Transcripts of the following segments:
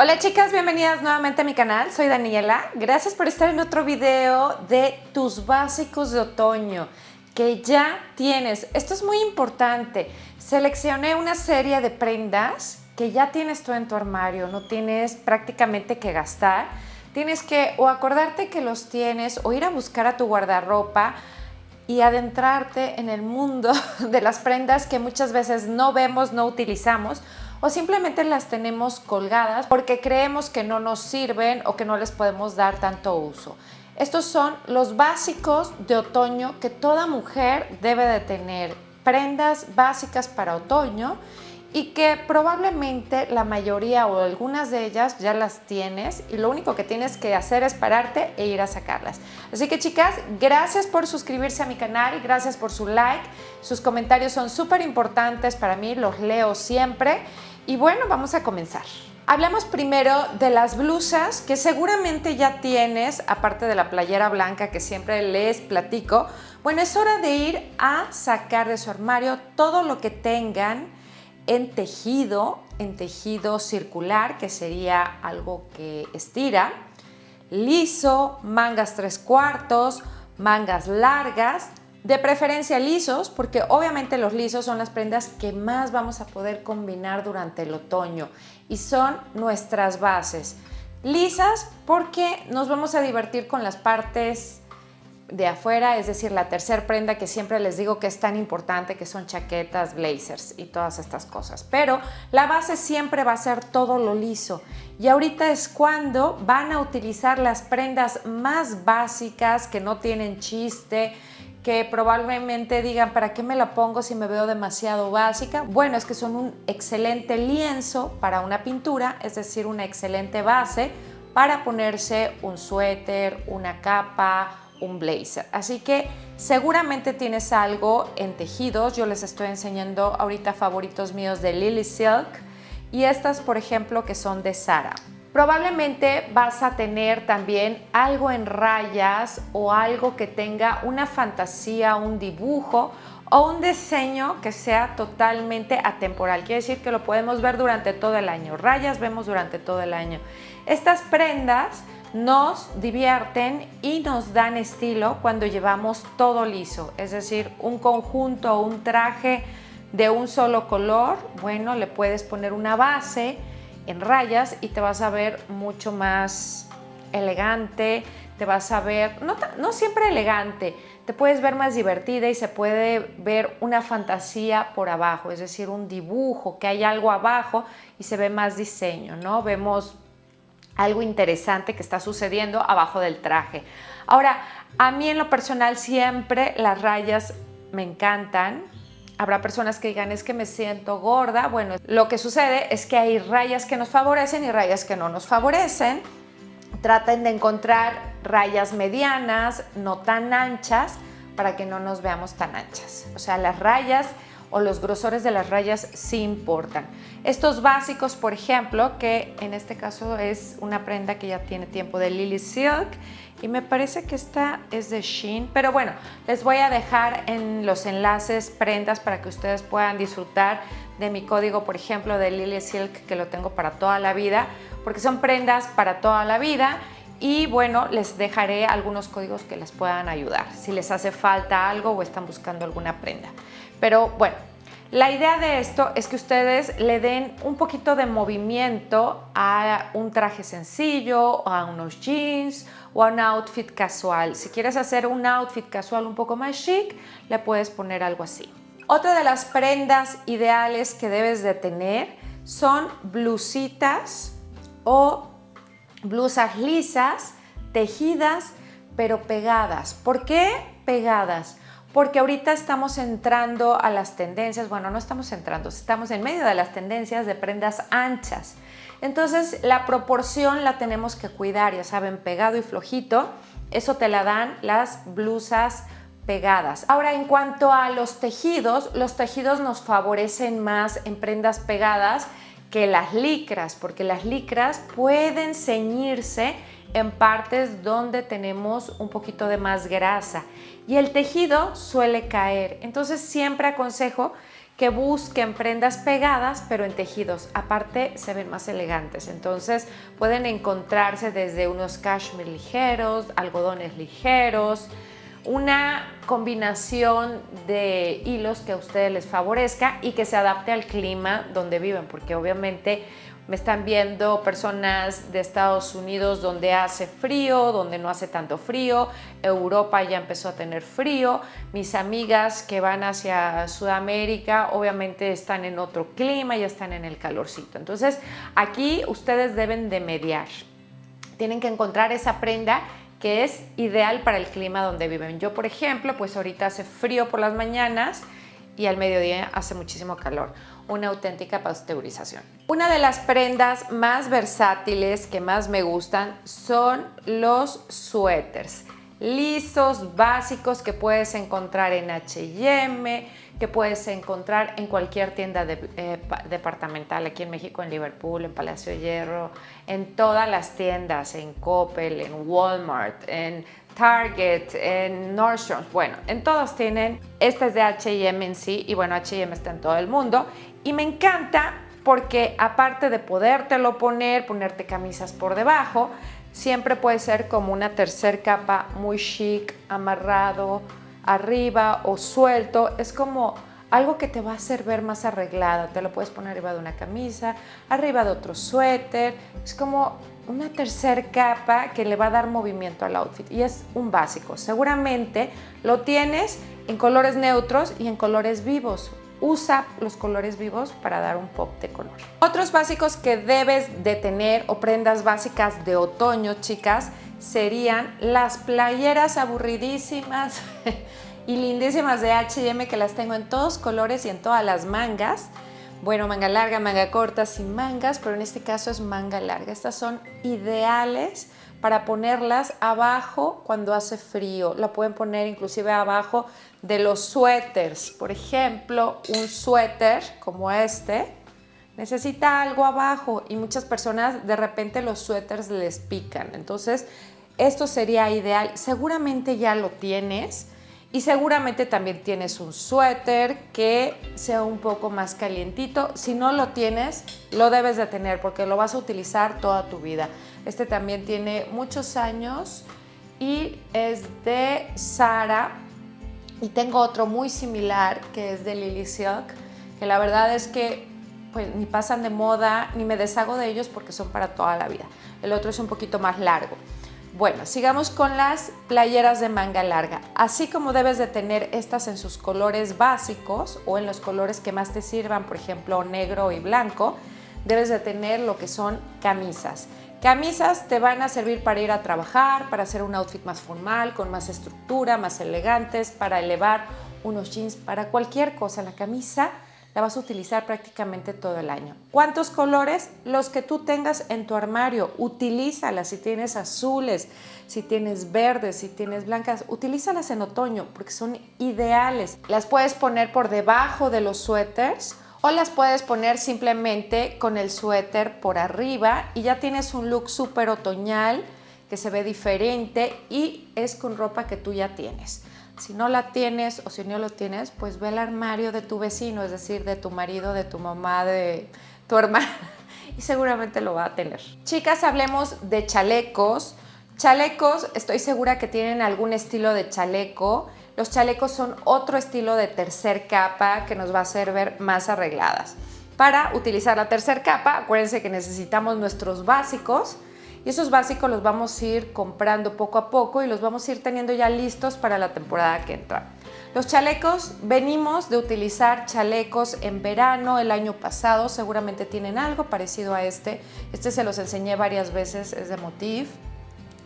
Hola chicas, bienvenidas nuevamente a mi canal, soy Daniela. Gracias por estar en otro video de tus básicos de otoño que ya tienes. Esto es muy importante. Seleccioné una serie de prendas que ya tienes tú en tu armario, no tienes prácticamente que gastar. Tienes que o acordarte que los tienes o ir a buscar a tu guardarropa y adentrarte en el mundo de las prendas que muchas veces no vemos, no utilizamos o simplemente las tenemos colgadas porque creemos que no nos sirven o que no les podemos dar tanto uso. Estos son los básicos de otoño que toda mujer debe de tener, prendas básicas para otoño y que probablemente la mayoría o algunas de ellas ya las tienes y lo único que tienes que hacer es pararte e ir a sacarlas. Así que chicas, gracias por suscribirse a mi canal, gracias por su like, sus comentarios son súper importantes para mí, los leo siempre y bueno, vamos a comenzar. Hablemos primero de las blusas que seguramente ya tienes, aparte de la playera blanca que siempre les platico. Bueno, es hora de ir a sacar de su armario todo lo que tengan en tejido circular, que sería algo que estira, liso, mangas 3/4, mangas largas, de preferencia lisos, porque obviamente los lisos son las prendas que más vamos a poder combinar durante el otoño y son nuestras bases. Lisas porque nos vamos a divertir con las partes de afuera, es decir, la tercera prenda que siempre les digo que es tan importante, que son chaquetas, blazers y todas estas cosas. Pero la base siempre va a ser todo lo liso. Y ahorita es cuando van a utilizar las prendas más básicas que no tienen chiste, que probablemente digan, ¿para qué me la pongo si me veo demasiado básica? Bueno, es que son un excelente lienzo para una pintura, es decir, una excelente base para ponerse un suéter, una capa, un blazer. Así que seguramente tienes algo en tejidos. Yo les estoy enseñando ahorita favoritos míos de Lily Silk y estas, por ejemplo, que son de Zara. Probablemente vas a tener también algo en rayas o algo que tenga una fantasía, un dibujo o un diseño que sea totalmente atemporal. Quiere decir que lo podemos ver durante todo el año. Rayas vemos durante todo el año. Estas prendas nos divierten y nos dan estilo cuando llevamos todo liso, es decir, un conjunto o un traje de un solo color. Bueno, le puedes poner una base en rayas y te vas a ver mucho más elegante, te vas a ver, no siempre elegante, te puedes ver más divertida y se puede ver una fantasía por abajo, es decir, un dibujo, que hay algo abajo y se ve más diseño, ¿no? Vemos algo interesante que está sucediendo abajo del traje. Ahora, a mí en lo personal siempre las rayas me encantan. Habrá personas que digan, es que me siento gorda. Bueno, lo que sucede es que hay rayas que nos favorecen y rayas que no nos favorecen. Traten de encontrar rayas medianas, no tan anchas, para que no nos veamos tan anchas. O sea, las rayas o los grosores de las rayas sí importan. Estos básicos, por ejemplo, que en este caso es una prenda que ya tiene tiempo de Lily Silk y me parece que esta es de Shein, pero bueno, les voy a dejar en los enlaces prendas para que ustedes puedan disfrutar de mi código, por ejemplo, de Lily Silk, que lo tengo para toda la vida, porque son prendas para toda la vida. Y bueno, les dejaré algunos códigos que les puedan ayudar si les hace falta algo o están buscando alguna prenda. Pero bueno, la idea de esto es que ustedes le den un poquito de movimiento a un traje sencillo, a unos jeans o a un outfit casual. Si quieres hacer un outfit casual un poco más chic, le puedes poner algo así. Otra de las prendas ideales que debes de tener son blusitas o blusas lisas, tejidas, pero pegadas. ¿Por qué pegadas? Porque ahorita estamos entrando a las tendencias, bueno, no estamos entrando, estamos en medio de las tendencias de prendas anchas. Entonces, la proporción la tenemos que cuidar, ya saben, pegado y flojito. Eso te la dan las blusas pegadas. Ahora, en cuanto a los tejidos nos favorecen más en prendas pegadas que las licras, porque las licras pueden ceñirse en partes donde tenemos un poquito de más grasa y el tejido suele caer. Entonces siempre aconsejo que busquen prendas pegadas, pero en tejidos. Aparte, se ven más elegantes. Entonces, pueden encontrarse desde unos cashmere ligeros, algodones ligeros, una combinación de hilos que a ustedes les favorezca y que se adapte al clima donde viven, porque obviamente me están viendo personas de Estados Unidos donde hace frío, donde no hace tanto frío. Europa ya empezó a tener frío. Mis amigas que van hacia Sudamérica obviamente están en otro clima, ya están en el calorcito. Entonces aquí ustedes deben de mediar. Tienen que encontrar esa prenda que es ideal para el clima donde viven. Yo, por ejemplo, pues ahorita hace frío por las mañanas y al mediodía hace muchísimo calor. Una auténtica pasteurización. Una de las prendas más versátiles que más me gustan son los suéteres lisos, básicos, que puedes encontrar en H&M, que puedes encontrar en cualquier tienda departamental, aquí en México, en Liverpool, en Palacio de Hierro, en todas las tiendas, en Coppel, en Walmart, en Target, en Nordstrom. Bueno, en todos tienen. Este es de H&M en sí, y bueno, H&M está en todo el mundo, y me encanta porque aparte de podértelo poner, ponerte camisas por debajo, siempre puede ser como una tercer capa muy chic, amarrado arriba o suelto. Es como algo que te va a hacer ver más arreglada. Te lo puedes poner arriba de una camisa, arriba de otro suéter. Es como una tercer capa que le va a dar movimiento al outfit y es un básico. Seguramente lo tienes en colores neutros y en colores vivos. Usa los colores vivos para dar un pop de color. Otros básicos que debes de tener o prendas básicas de otoño, chicas, serían las playeras aburridísimas y lindísimas de H&M, que las tengo en todos colores y en todas las mangas. Bueno, manga larga, manga corta, sin mangas, pero en este caso es manga larga. Estas son ideales para ponerlas abajo cuando hace frío. La pueden poner inclusive abajo de los suéteres. Por ejemplo, un suéter como este necesita algo abajo y muchas personas de repente los suéteres les pican. Entonces, esto sería ideal. Seguramente ya lo tienes y seguramente también tienes un suéter que sea un poco más calientito. Si no lo tienes, lo debes de tener porque lo vas a utilizar toda tu vida. Este también tiene muchos años y es de Zara. Y tengo otro muy similar que es de Lily Silk, que la verdad es que pues, ni pasan de moda, ni me deshago de ellos porque son para toda la vida. El otro es un poquito más largo. Bueno, sigamos con las playeras de manga larga. Así como debes de tener estas en sus colores básicos o en los colores que más te sirvan, por ejemplo, negro y blanco, debes de tener lo que son camisas. Camisas te van a servir para ir a trabajar, para hacer un outfit más formal, con más estructura, más elegantes, para elevar unos jeans, para cualquier cosa. La camisa la vas a utilizar prácticamente todo el año. ¿Cuántos colores? Los que tú tengas en tu armario. Utilízalas. Si tienes azules, si tienes verdes, si tienes blancas, utilízalas en otoño porque son ideales. Las puedes poner por debajo de los suéteres o las puedes poner simplemente con el suéter por arriba y ya tienes un look súper otoñal que se ve diferente y es con ropa que tú ya tienes. Si no la tienes o si no lo tienes, pues ve al armario de tu vecino, es decir, de tu marido, de tu mamá, de tu hermana y seguramente lo va a tener. Chicas, hablemos de chalecos. Chalecos, estoy segura que tienen algún estilo de chaleco. Los chalecos son otro estilo de tercer capa que nos va a hacer ver más arregladas. Para utilizar la tercer capa, acuérdense que necesitamos nuestros básicos y esos básicos los vamos a ir comprando poco a poco y los vamos a ir teniendo ya listos para la temporada que entra. Los chalecos, venimos de utilizar chalecos en verano el año pasado, seguramente tienen algo parecido a este. Este se los enseñé varias veces, es de Motif.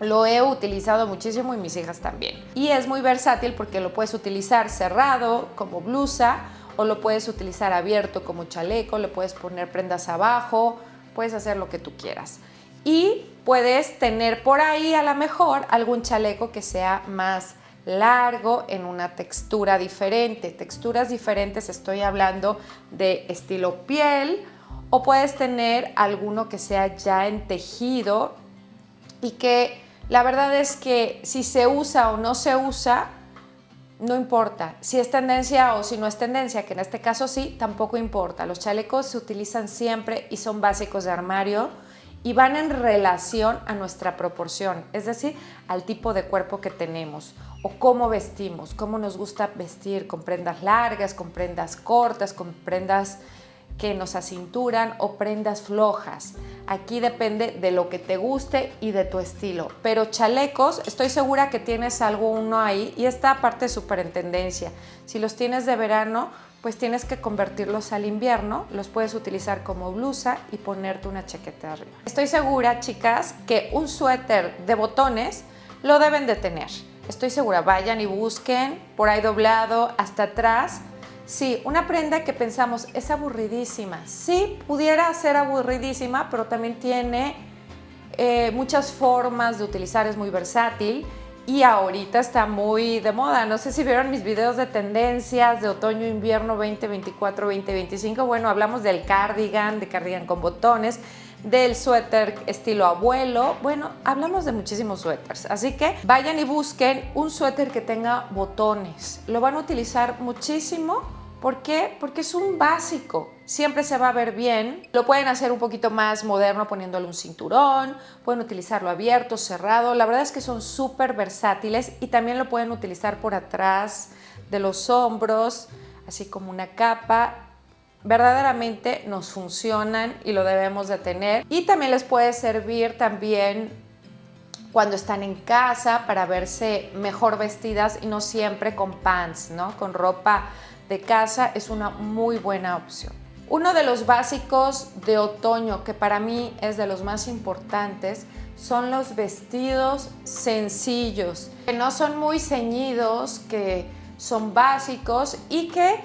Lo he utilizado muchísimo y mis hijas también. Y es muy versátil porque lo puedes utilizar cerrado como blusa o lo puedes utilizar abierto como chaleco, le puedes poner prendas abajo, puedes hacer lo que tú quieras. Y puedes tener por ahí a lo mejor algún chaleco que sea más largo en una textura diferente. Texturas diferentes, estoy hablando de estilo piel o puedes tener alguno que sea ya en tejido y que la verdad es que si se usa o no se usa, no importa. Si es tendencia o si no es tendencia, que en este caso sí, tampoco importa. Los chalecos se utilizan siempre y son básicos de armario y van en relación a nuestra proporción, es decir, al tipo de cuerpo que tenemos o cómo vestimos, cómo nos gusta vestir, con prendas largas, con prendas cortas, con prendas que nos acinturan o prendas flojas. Aquí depende de lo que te guste y de tu estilo. Pero chalecos, estoy segura que tienes alguno ahí y esta parte es súper en tendencia. Si los tienes de verano, pues tienes que convertirlos al invierno. Los puedes utilizar como blusa y ponerte una chaqueta arriba. Estoy segura, chicas, que un suéter de botones lo deben de tener. Estoy segura, vayan y busquen por ahí doblado hasta atrás. Sí, una prenda que pensamos es aburridísima. Sí, pudiera ser aburridísima, pero también tiene muchas formas de utilizar, es muy versátil y ahorita está muy de moda. No sé si vieron mis videos de tendencias de otoño-invierno 2024-2025. Bueno, hablamos del cardigan, de cardigan con botones, del suéter estilo abuelo. Bueno, hablamos de muchísimos suéteres, así que vayan y busquen un suéter que tenga botones. Lo van a utilizar muchísimo. ¿Por qué? Porque es un básico, siempre se va a ver bien. Lo pueden hacer un poquito más moderno poniéndole un cinturón, pueden utilizarlo abierto, cerrado. La verdad es que son súper versátiles y también lo pueden utilizar por atrás de los hombros, así como una capa. Verdaderamente nos funcionan y lo debemos de tener. Y también les puede servir también cuando están en casa para verse mejor vestidas y no siempre con pants, ¿no? Con ropa de casa es una muy buena opción. Uno de los básicos de otoño que para mí es de los más importantes son los vestidos sencillos, que no son muy ceñidos, que son básicos y que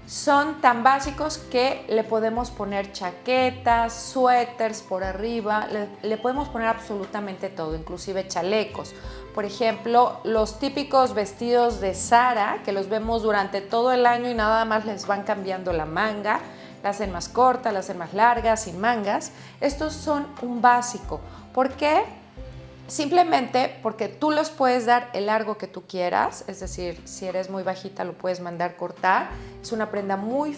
son tan básicos que le podemos poner chaquetas, suéteres por arriba, le podemos poner absolutamente todo, inclusive chalecos. Por ejemplo, los típicos vestidos de Zara, que los vemos durante todo el año y nada más les van cambiando la manga, la hacen más corta, la hacen más larga, sin mangas. Estos son un básico. ¿Por qué? Simplemente porque tú los puedes dar el largo que tú quieras, es decir, si eres muy bajita lo puedes mandar cortar. Es una prenda muy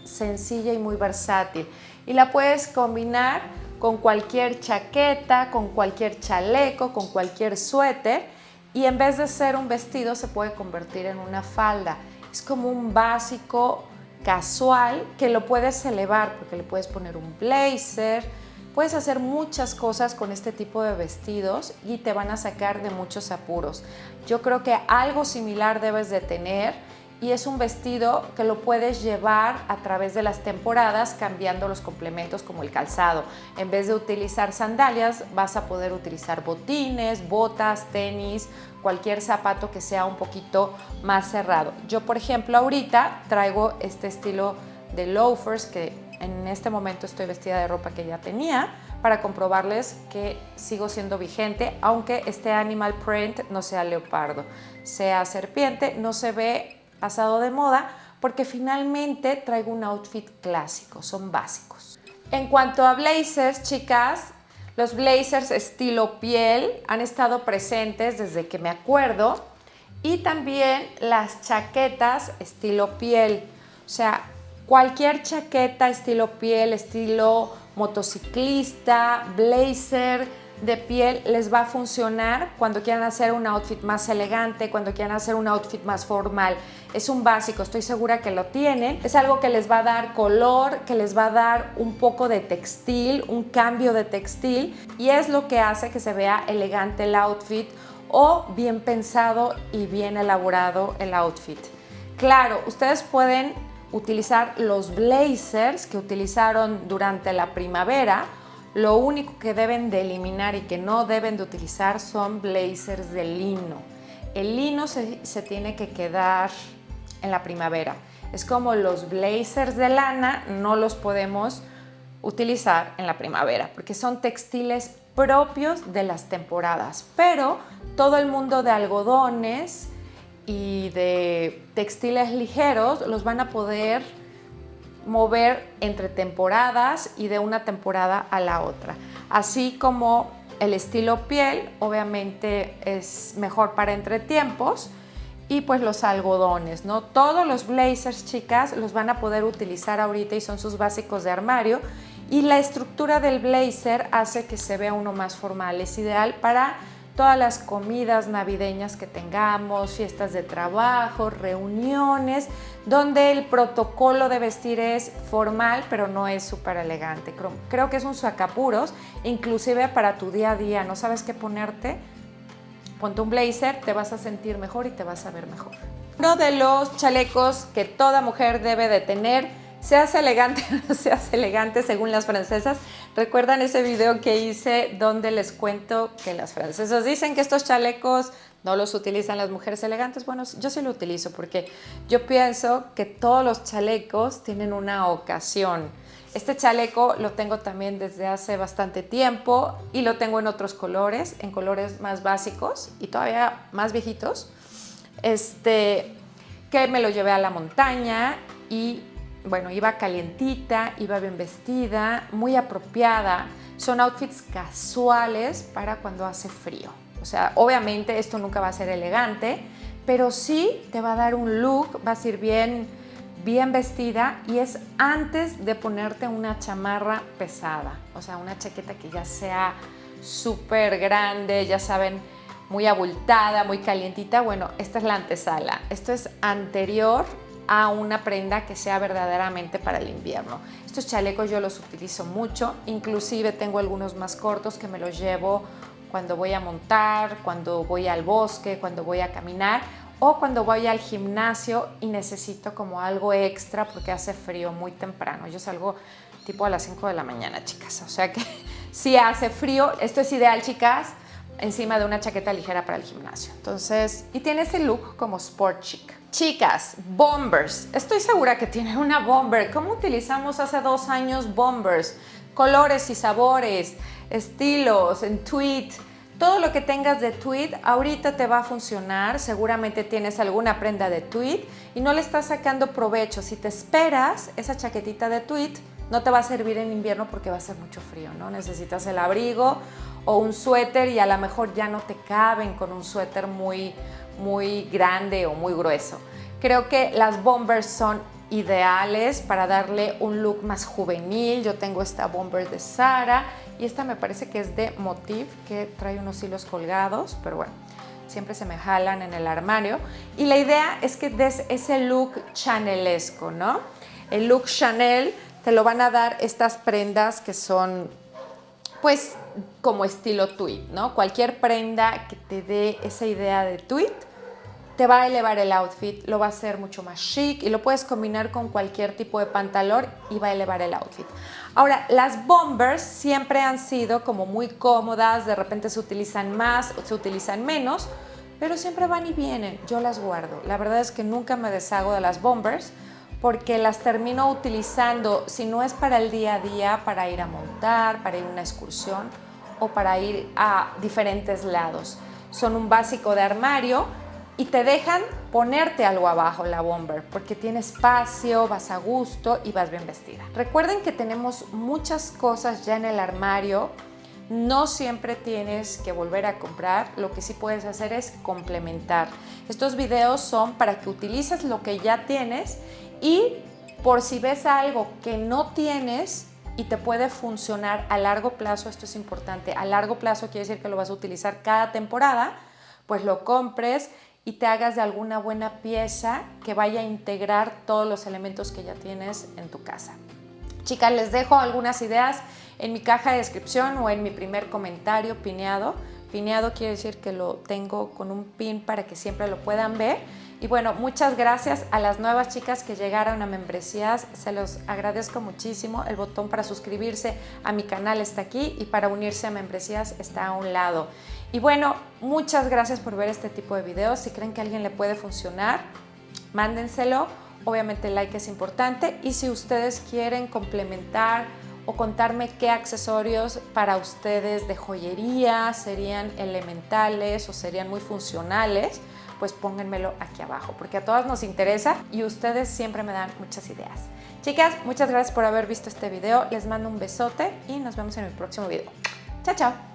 sencilla y muy versátil y la puedes combinar con cualquier chaqueta, con cualquier chaleco, con cualquier suéter y en vez de ser un vestido se puede convertir en una falda. Es como un básico casual que lo puedes elevar porque le puedes poner un blazer. Puedes hacer muchas cosas con este tipo de vestidos y te van a sacar de muchos apuros. Yo creo que algo similar debes de tener y es un vestido que lo puedes llevar a través de las temporadas cambiando los complementos como el calzado. En vez de utilizar sandalias vas a poder utilizar botines, botas, tenis, cualquier zapato que sea un poquito más cerrado. Yo por ejemplo ahorita traigo este estilo de loafers que en este momento estoy vestida de ropa que ya tenía para comprobarles que sigo siendo vigente, aunque este animal print no sea leopardo, sea serpiente, no se ve pasado de moda porque finalmente traigo un outfit clásico, son básicos. En cuanto a blazers, chicas, los blazers estilo piel han estado presentes desde que me acuerdo y también las chaquetas estilo piel, o sea, cualquier chaqueta estilo piel, estilo motociclista, blazer de piel les va a funcionar cuando quieran hacer un outfit más elegante, cuando quieran hacer un outfit más formal. Es un básico, estoy segura que lo tienen. Es algo que les va a dar color, que les va a dar un poco de textil, un cambio de textil y es lo que hace que se vea elegante el outfit o bien pensado y bien elaborado el outfit. Claro, ustedes pueden utilizar los blazers que utilizaron durante la primavera. Lo único que deben de eliminar y que no deben de utilizar son blazers de lino. El lino se tiene que quedar en la primavera. Es como los blazers de lana, no los podemos utilizar en la primavera porque son textiles propios de las temporadas. Pero todo el mundo de algodones y de textiles ligeros los van a poder mover entre temporadas y de una temporada a la otra. Así como el estilo piel, obviamente es mejor para entretiempos, y pues los algodones, ¿no? Todos los blazers, chicas, los van a poder utilizar ahorita y son sus básicos de armario, y la estructura del blazer hace que se vea uno más formal. Es ideal para todas las comidas navideñas que tengamos, fiestas de trabajo, reuniones, donde el protocolo de vestir es formal, pero no es súper elegante. Creo que es un sacapuros, inclusive para tu día a día. ¿No sabes qué ponerte? Ponte un blazer, te vas a sentir mejor y te vas a ver mejor. Uno de los chalecos que toda mujer debe de tener, seas elegante o no seas elegante según las francesas. ¿Recuerdan ese video que hice donde les cuento que las francesas dicen que estos chalecos no los utilizan las mujeres elegantes? Bueno, yo sí lo utilizo porque yo pienso que todos los chalecos tienen una ocasión. Este chaleco lo tengo también desde hace bastante tiempo y lo tengo en otros colores, en colores más básicos y todavía más viejitos. Que me lo llevé a la montaña y bueno, iba calientita, iba bien vestida, muy apropiada. Son outfits casuales para cuando hace frío. O sea, obviamente esto nunca va a ser elegante, pero sí te va a dar un look, vas a ir bien vestida, y es antes de ponerte una chamarra pesada, o sea, una chaqueta que ya sea súper grande, ya saben, muy abultada, muy calientita. Bueno, esta es la antesala. Esto es anterior a una prenda que sea verdaderamente para el invierno. Estos chalecos yo los utilizo mucho, inclusive tengo algunos más cortos que me los llevo cuando voy a montar, cuando voy al bosque, cuando voy a caminar o cuando voy al gimnasio y necesito como algo extra porque hace frío muy temprano. Yo salgo tipo a las 5 de la mañana, chicas, o sea que si hace frío, esto es ideal, chicas, encima de una chaqueta ligera para el gimnasio. Entonces, y tiene ese look como sport chic. Chicas, bombers. Estoy segura que tienen una bomber. ¿Cómo utilizamos hace 2 años bombers? Colores y sabores, estilos, en tweed. Todo lo que tengas de tweed ahorita te va a funcionar. Seguramente tienes alguna prenda de tweed y no le estás sacando provecho. Si te esperas, esa chaquetita de tweed no te va a servir en invierno porque va a ser mucho frío, ¿no? Necesitas el abrigo o un suéter y a lo mejor ya no te caben con un suéter muy grande o muy grueso. Creo que las bombers son ideales para darle un look más juvenil. Yo tengo esta bomber de Zara y esta me parece que es de Motif, que trae unos hilos colgados, pero bueno, siempre se me jalan en el armario. Y la idea es que des ese look chanelesco, ¿no? El look Chanel te lo van a dar estas prendas que son pues como estilo tweed, ¿no? Cualquier prenda que te dé esa idea de tweed te va a elevar el outfit, lo va a hacer mucho más chic y lo puedes combinar con cualquier tipo de pantalón y va a elevar el outfit. Ahora, las bombers siempre han sido como muy cómodas, de repente se utilizan más o se utilizan menos, pero siempre van y vienen, yo las guardo. La verdad es que nunca me deshago de las bombers porque las termino utilizando, si no es para el día a día, para ir a montar, para ir a una excursión o para ir a diferentes lados. Son un básico de armario y te dejan ponerte algo abajo la bomber porque tiene espacio, vas a gusto y vas bien vestida. Recuerden que tenemos muchas cosas ya en el armario, no siempre tienes que volver a comprar, lo que sí puedes hacer es complementar. Estos videos son para que utilices lo que ya tienes y por si ves algo que no tienes y te puede funcionar a largo plazo, esto es importante, a largo plazo quiere decir que lo vas a utilizar cada temporada, pues lo compres y te hagas de alguna buena pieza que vaya a integrar todos los elementos que ya tienes en tu casa. Chicas, les dejo algunas ideas en mi caja de descripción o en mi primer comentario pineado. Pineado quiere decir que lo tengo con un pin para que siempre lo puedan ver. Y bueno, muchas gracias a las nuevas chicas que llegaron a membresías, se los agradezco muchísimo. El botón para suscribirse a mi canal está aquí y para unirse a membresías está a un lado. Y bueno, muchas gracias por ver este tipo de videos. Si creen que a alguien le puede funcionar, mándenselo. Obviamente el like es importante y si ustedes quieren complementar o contarme qué accesorios para ustedes de joyería serían elementales o serían muy funcionales, pues pónganmelo aquí abajo, porque a todas nos interesa y ustedes siempre me dan muchas ideas. Chicas, muchas gracias por haber visto este video. Les mando un besote y nos vemos en el próximo video. Chao, chao.